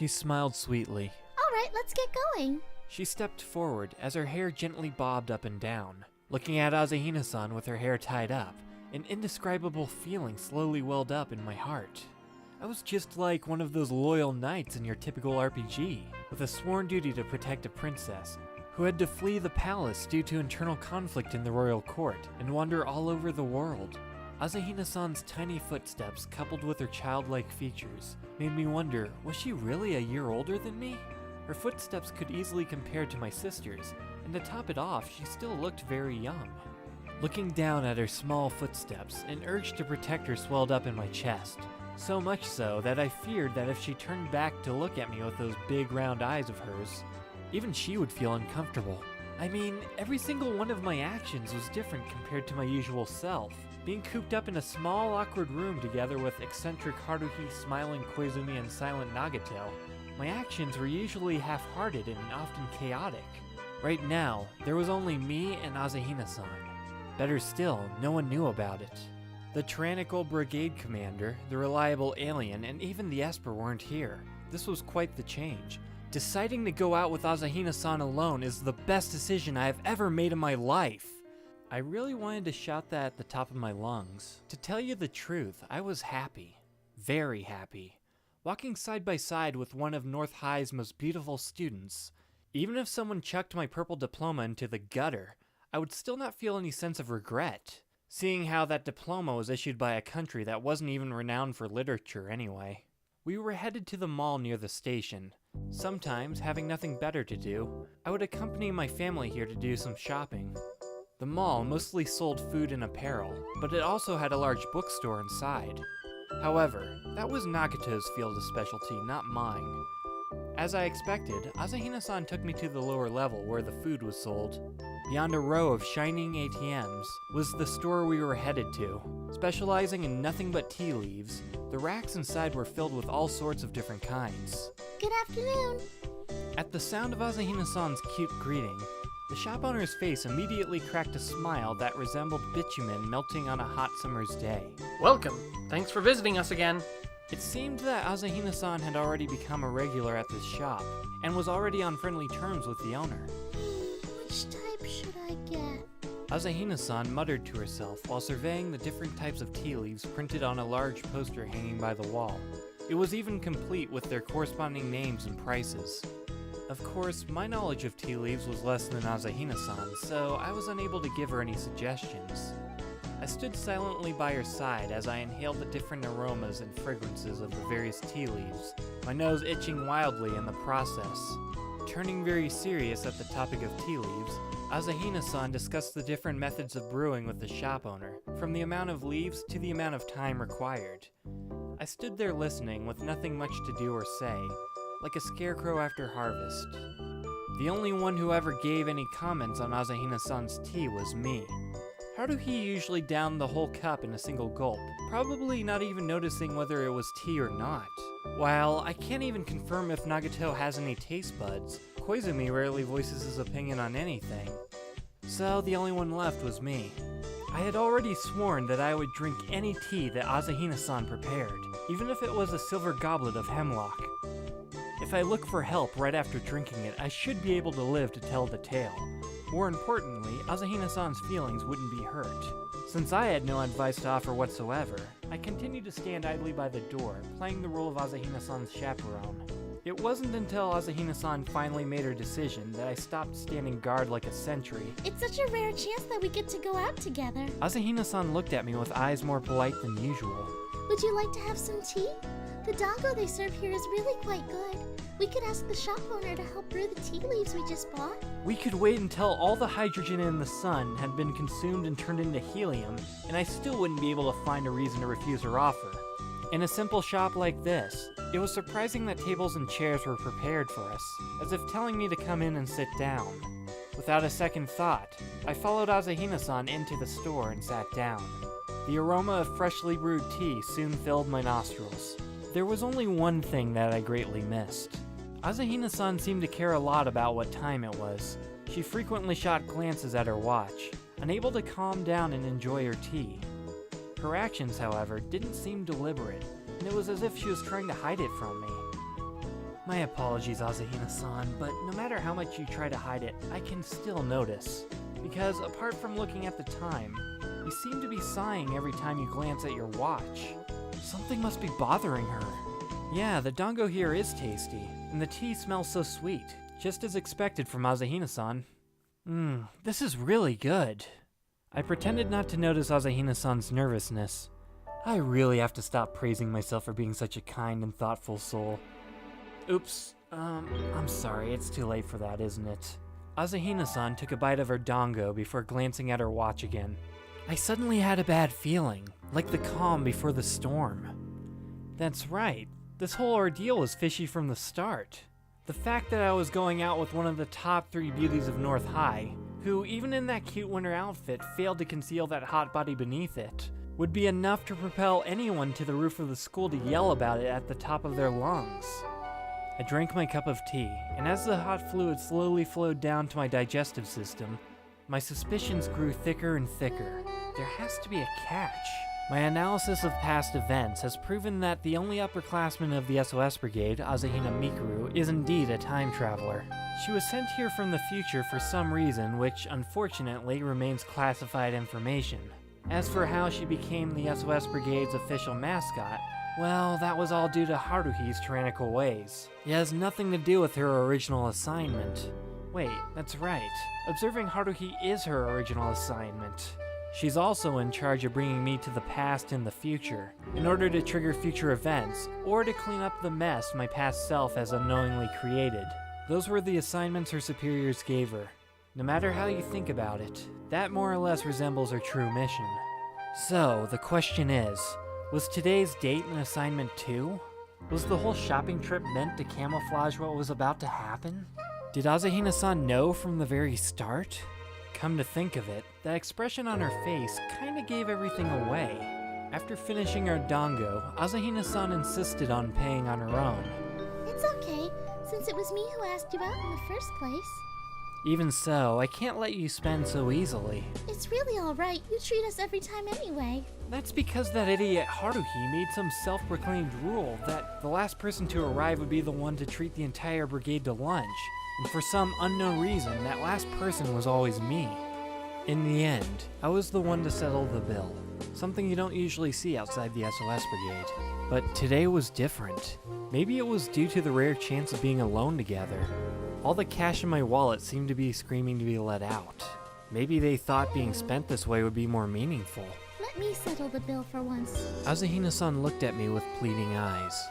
She smiled sweetly. Alright, let's get going. She stepped forward as her hair gently bobbed up and down. Looking at Asahina-san with her hair tied up, an indescribable feeling slowly welled up in my heart. I was just like one of those loyal knights in your typical RPG, with a sworn duty to protect a princess, who had to flee the palace due to internal conflict in the royal court and wander all over the world. Asahina-san's tiny footsteps, coupled with her childlike features, made me wonder, was she really a year older than me? Her footsteps could easily compare to my sister's, and to top it off, she still looked very young. Looking down at her small footsteps, an urge to protect her swelled up in my chest. So much so that I feared that if she turned back to look at me with those big round eyes of hers, even she would feel uncomfortable. I mean, every single one of my actions was different compared to my usual self. Being cooped up in a small, awkward room together with eccentric Haruhi, smiling Koizumi, and silent Nagato, my actions were usually half-hearted and often chaotic. Right now, there was only me and Asahina-san. Better still, no one knew about it. The tyrannical brigade commander, the reliable alien, and even the Esper weren't here. This was quite the change. Deciding to go out with Asahina-san alone is the best decision I have ever made in my life. I really wanted to shout that at the top of my lungs. To tell you the truth, I was happy. Very happy. Walking side by side with one of North High's most beautiful students. Even if someone chucked my purple diploma into the gutter, I would still not feel any sense of regret, seeing how that diploma was issued by a country that wasn't even renowned for literature anyway. We were headed to the mall near the station. Sometimes, having nothing better to do, I would accompany my family here to do some shopping. The mall mostly sold food and apparel, but it also had a large bookstore inside. However, that was Nagato's field of specialty, not mine. As I expected, Asahina-san took me to the lower level where the food was sold. Beyond a row of shining ATMs was the store we were headed to. Specializing in nothing but tea leaves, the racks inside were filled with all sorts of different kinds. Good afternoon. At the sound of Asahina-san's cute greeting, the shop owner's face immediately cracked a smile that resembled bitumen melting on a hot summer's day. Welcome. Thanks for visiting us again. It seemed that Asahina-san had already become a regular at this shop, and was already on friendly terms with the owner. Which type should I get? Asahina-san muttered to herself while surveying the different types of tea leaves printed on a large poster hanging by the wall. It was even complete with their corresponding names and prices. Of course, my knowledge of tea leaves was less than Asahina-san's, so I was unable to give her any suggestions. I stood silently by her side as I inhaled the different aromas and fragrances of the various tea leaves, my nose itching wildly in the process. Turning very serious at the topic of tea leaves, Asahina-san discussed the different methods of brewing with the shop owner, from the amount of leaves to the amount of time required. I stood there listening with nothing much to do or say, like a scarecrow after harvest. The only one who ever gave any comments on Asahina-san's tea was me. How do he usually down the whole cup in a single gulp, probably not even noticing whether it was tea or not? While I can't even confirm if Nagato has any taste buds, Koizumi rarely voices his opinion on anything. So the only one left was me. I had already sworn that I would drink any tea that Asahina-san prepared, even if it was a silver goblet of hemlock. If I look for help right after drinking it, I should be able to live to tell the tale. More importantly, Asahina-san's feelings wouldn't be hurt. Since I had no advice to offer whatsoever, I continued to stand idly by the door, playing the role of Asahina-san's chaperone. It wasn't until Asahina-san finally made her decision that I stopped standing guard like a sentry. It's such a rare chance that we get to go out together. Asahina-san looked at me with eyes more polite than usual. Would you like to have some tea? The dango they serve here is really quite good. We could ask the shop owner to help brew the tea leaves we just bought. We could wait until all the hydrogen in the sun had been consumed and turned into helium, and I still wouldn't be able to find a reason to refuse her offer. In a simple shop like this, it was surprising that tables and chairs were prepared for us, as if telling me to come in and sit down. Without a second thought, I followed Asahina-san into the store and sat down. The aroma of freshly brewed tea soon filled my nostrils. There was only one thing that I greatly missed. Asahina-san seemed to care a lot about what time it was. She frequently shot glances at her watch, unable to calm down and enjoy her tea. Her actions, however, didn't seem deliberate, and it was as if she was trying to hide it from me. My apologies, Asahina-san, but no matter how much you try to hide it, I can still notice. Because apart from looking at the time, you seem to be sighing every time you glance at your watch. Something must be bothering her. Yeah, the dango here is tasty, and the tea smells so sweet, just as expected from Asahina-san. This is really good. I pretended not to notice Asahina-san's nervousness. I really have to stop praising myself for being such a kind and thoughtful soul. Oops, I'm sorry, it's too late for that, isn't it? Asahina-san took a bite of her dango before glancing at her watch again. I suddenly had a bad feeling, like the calm before the storm. That's right, this whole ordeal was fishy from the start. The fact that I was going out with one of the top 3 beauties of North High, who even in that cute winter outfit failed to conceal that hot body beneath it, would be enough to propel anyone to the roof of the school to yell about it at the top of their lungs. I drank my cup of tea, and as the hot fluid slowly flowed down to my digestive system, my suspicions grew thicker and thicker. There has to be a catch. My analysis of past events has proven that the only upperclassman of the SOS Brigade, Asahina Mikuru, is indeed a time traveler. She was sent here from the future for some reason which, unfortunately, remains classified information. As for how she became the SOS Brigade's official mascot, well, that was all due to Haruhi's tyrannical ways. It has nothing to do with her original assignment. Wait, that's right. Observing Haruhi is her original assignment. She's also in charge of bringing me to the past and the future, in order to trigger future events, or to clean up the mess my past self has unknowingly created. Those were the assignments her superiors gave her. No matter how you think about it, that more or less resembles her true mission. So, the question is, was today's date an assignment too? Was the whole shopping trip meant to camouflage what was about to happen? Did Asahina-san know from the very start? Come to think of it, that expression on her face kinda gave everything away. After finishing our dango, Asahina-san insisted on paying on her own. It's okay, since it was me who asked you out in the first place. Even so, I can't let you spend so easily. It's really alright, you treat us every time anyway. That's because that idiot Haruhi made some self-proclaimed rule that the last person to arrive would be the one to treat the entire brigade to lunch. And for some unknown reason, that last person was always me. In the end, I was the one to settle the bill, something you don't usually see outside the SOS Brigade. But today was different. Maybe it was due to the rare chance of being alone together. All the cash in my wallet seemed to be screaming to be let out. Maybe they thought being spent this way would be more meaningful. Let me settle the bill for once. Asahina-san looked at me with pleading eyes.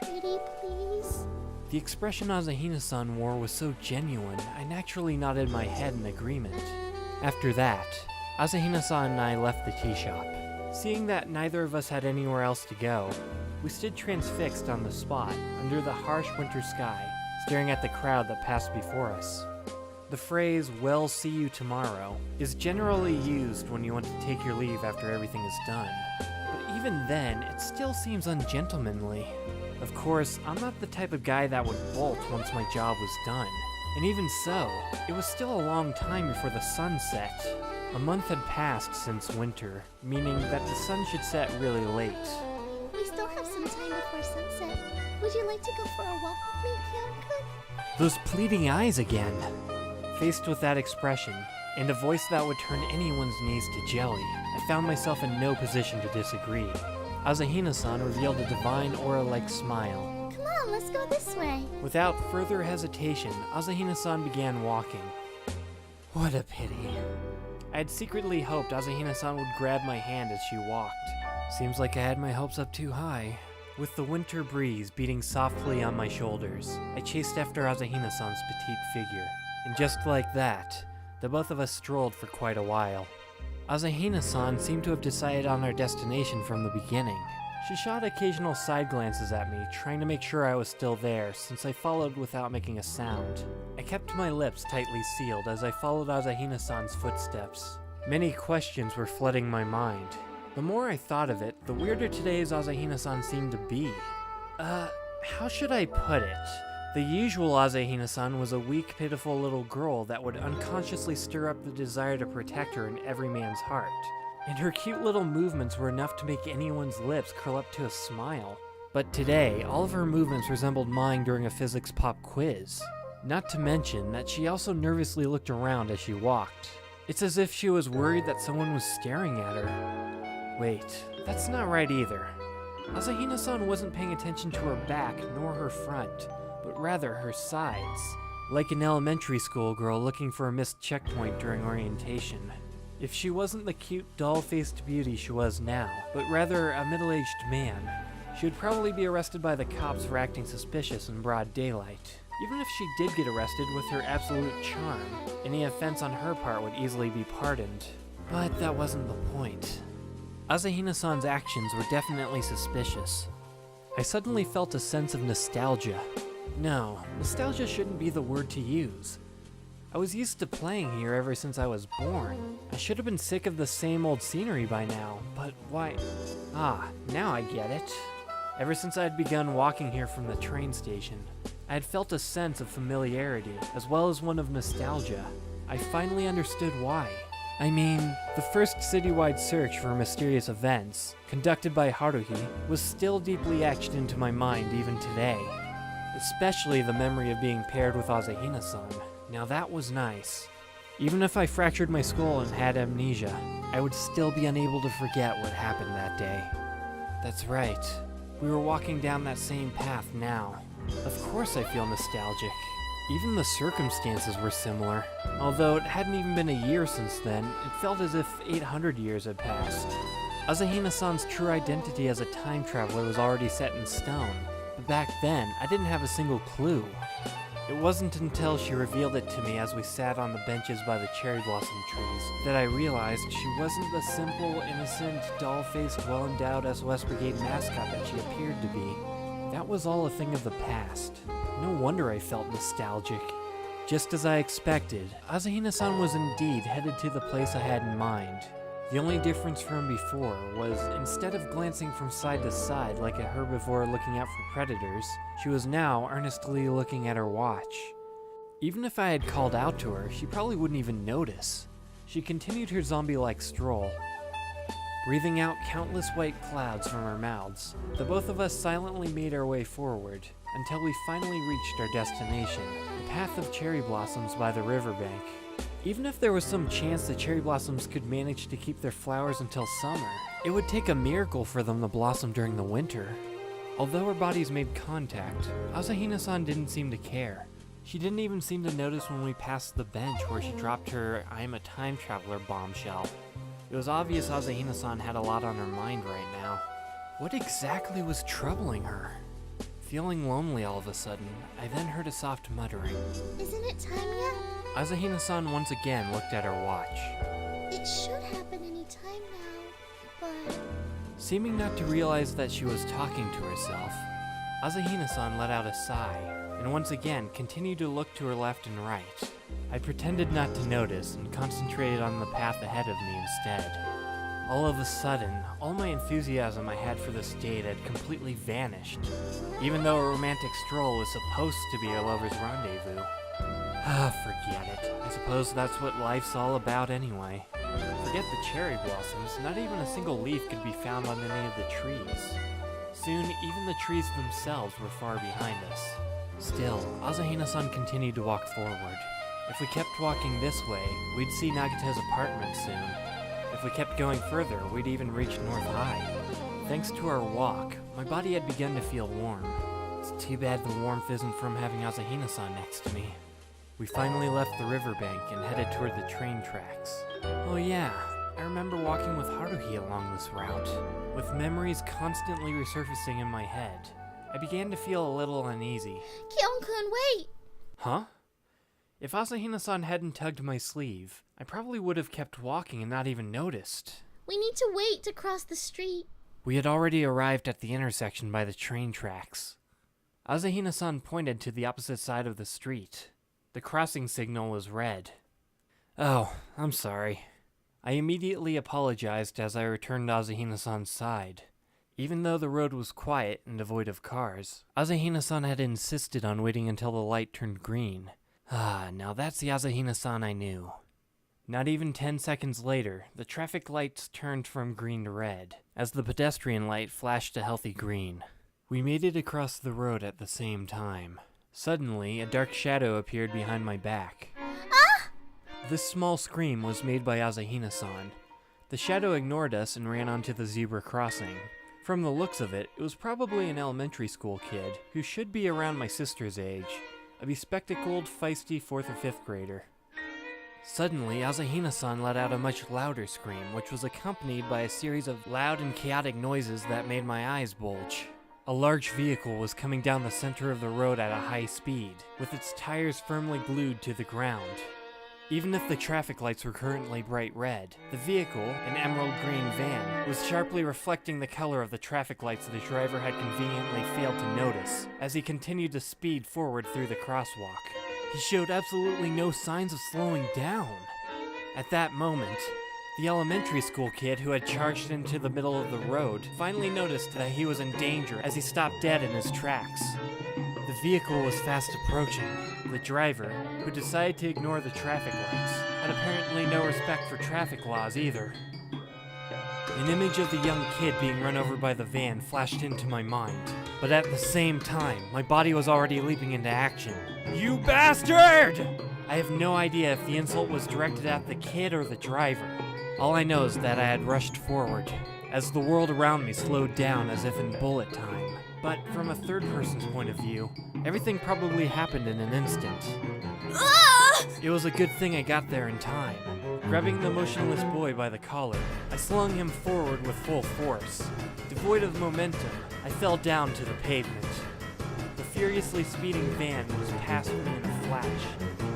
Pretty please? The expression Asahina-san wore was so genuine, I naturally nodded my head in agreement. After that, Asahina-san and I left the tea shop. Seeing that neither of us had anywhere else to go, we stood transfixed on the spot, under the harsh winter sky, staring at the crowd that passed before us. The phrase, "Well, see you tomorrow," is generally used when you want to take your leave after everything is done. But even then, it still seems ungentlemanly. Of course, I'm not the type of guy that would bolt once my job was done. And even so, it was still a long time before the sun set. A month had passed since winter, meaning that the sun should set really late. We still have some time before sunset. Would you like to go for a walk with me, Kyon-kun? Those pleading eyes again. Faced with that expression, and a voice that would turn anyone's knees to jelly, I found myself in no position to disagree. Asahina-san revealed a divine aura-like smile. Come on, let's go this way. Without further hesitation, Asahina-san began walking. What a pity. I had secretly hoped Asahina-san would grab my hand as she walked. Seems like I had my hopes up too high. With the winter breeze beating softly on my shoulders, I chased after Asahina-san's petite figure. And just like that, the both of us strolled for quite a while. Asahina-san seemed to have decided on our destination from the beginning. She shot occasional side glances at me, trying to make sure I was still there, since I followed without making a sound. I kept my lips tightly sealed as I followed Asahina-san's footsteps. Many questions were flooding my mind. The more I thought of it, the weirder today's Asahina-san seemed to be. How should I put it? The usual Asahina-san was a weak, pitiful little girl that would unconsciously stir up the desire to protect her in every man's heart. And her cute little movements were enough to make anyone's lips curl up to a smile. But today, all of her movements resembled mine during a physics pop quiz. Not to mention that she also nervously looked around as she walked. It's as if she was worried that someone was staring at her. Wait, that's not right either. Asahina-san wasn't paying attention to her back nor her front, but rather her sides, like an elementary school girl looking for a missed checkpoint during orientation. If she wasn't the cute, doll-faced beauty she was now, but rather a middle-aged man, she would probably be arrested by the cops for acting suspicious in broad daylight. Even if she did get arrested with her absolute charm, any offense on her part would easily be pardoned. But that wasn't the point. Asahina-san's actions were definitely suspicious. I suddenly felt a sense of nostalgia. No, nostalgia shouldn't be the word to use. I was used to playing here ever since I was born. I should have been sick of the same old scenery by now, but why? Now I get it. Ever since I had begun walking here from the train station, I had felt a sense of familiarity, as well as one of nostalgia. I finally understood why. I mean, the first citywide search for mysterious events, conducted by Haruhi, was still deeply etched into my mind even today. Especially the memory of being paired with Asahina-san. Now that was nice. Even if I fractured my skull and had amnesia, I would still be unable to forget what happened that day. That's right. We were walking down that same path now. Of course I feel nostalgic. Even the circumstances were similar. Although it hadn't even been a year since then, it felt as if 800 years had passed. Asahina-san's true identity as a time traveler was already set in stone. But back then, I didn't have a single clue. It wasn't until she revealed it to me as we sat on the benches by the cherry blossom trees that I realized she wasn't the simple, innocent, doll-faced, well-endowed SOS Brigade mascot that she appeared to be. That was all a thing of the past. No wonder I felt nostalgic. Just as I expected, Asahina-san was indeed headed to the place I had in mind. The only difference from before was, instead of glancing from side to side like a herbivore looking out for predators, she was now earnestly looking at her watch. Even if I had called out to her, she probably wouldn't even notice. She continued her zombie-like stroll, breathing out countless white clouds from our mouths. The both of us silently made our way forward, until we finally reached our destination, the path of cherry blossoms by the riverbank. Even if there was some chance the cherry blossoms could manage to keep their flowers until summer, it would take a miracle for them to blossom during the winter. Although our bodies made contact, Asahina-san didn't seem to care. She didn't even seem to notice when we passed the bench where she dropped her "I am a time traveler" bombshell. It was obvious Asahina-san had a lot on her mind right now. What exactly was troubling her? Feeling lonely all of a sudden, I then heard a soft muttering. Isn't it time yet? Asahina-san once again looked at her watch. It should happen any time now, but... Seeming not to realize that she was talking to herself, Asahina-san let out a sigh, and once again continued to look to her left and right. I pretended not to notice and concentrated on the path ahead of me instead. All of a sudden, all my enthusiasm I had for this date had completely vanished, even though a romantic stroll was supposed to be a lover's rendezvous. Forget it. I suppose that's what life's all about anyway. Forget the cherry blossoms, not even a single leaf could be found on any of the trees. Soon, even the trees themselves were far behind us. Still, Asahina-san continued to walk forward. If we kept walking this way, we'd see Nagita's apartment soon. If we kept going further, we'd even reach North High. Thanks to our walk, my body had begun to feel warm. It's too bad the warmth isn't from having Asahina-san next to me. We finally left the riverbank and headed toward the train tracks. Oh yeah, I remember walking with Haruhi along this route, with memories constantly resurfacing in my head. I began to feel a little uneasy. Kyon-kun, wait! Huh? If Asahina-san hadn't tugged my sleeve, I probably would have kept walking and not even noticed. We need to wait to cross the street. We had already arrived at the intersection by the train tracks. Asahina-san pointed to the opposite side of the street. The crossing signal was red. Oh, I'm sorry. I immediately apologized as I returned to Asahina-san's side. Even though the road was quiet and devoid of cars, Asahina-san had insisted on waiting until the light turned green. Now that's the Asahina-san I knew. Not even 10 seconds later, the traffic lights turned from green to red, as the pedestrian light flashed a healthy green. We made it across the road at the same time. Suddenly, a dark shadow appeared behind my back. Ah! This small scream was made by Asahina-san. The shadow ignored us and ran onto the zebra crossing. From the looks of it, it was probably an elementary school kid who should be around my sister's age, a bespectacled, feisty 4th or 5th grader. Suddenly, Asahina-san let out a much louder scream, which was accompanied by a series of loud and chaotic noises that made my eyes bulge. A large vehicle was coming down the center of the road at a high speed, with its tires firmly glued to the ground. Even if the traffic lights were currently bright red, the vehicle, an emerald green van, was sharply reflecting the color of the traffic lights the driver had conveniently failed to notice as he continued to speed forward through the crosswalk. He showed absolutely no signs of slowing down. At that moment, the elementary school kid who had charged into the middle of the road finally noticed that he was in danger as he stopped dead in his tracks. The vehicle was fast approaching. The driver, who decided to ignore the traffic lights, had apparently no respect for traffic laws either. An image of the young kid being run over by the van flashed into my mind, but at the same time, my body was already leaping into action. You bastard! I have no idea if the insult was directed at the kid or the driver. All I know is that I had rushed forward, as the world around me slowed down as if in bullet time. But from a third person's point of view, everything probably happened in an instant. Ah! It was a good thing I got there in time. Grabbing the motionless boy by the collar, I slung him forward with full force. Devoid of momentum, I fell down to the pavement. The furiously speeding van was past me in a flash.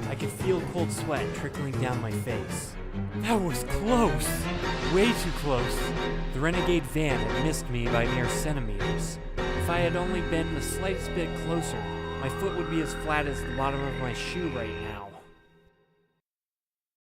I could feel cold sweat trickling down my face. That was close! Way too close! The renegade van had missed me by mere centimeters. If I had only been the slightest bit closer, my foot would be as flat as the bottom of my shoe right now.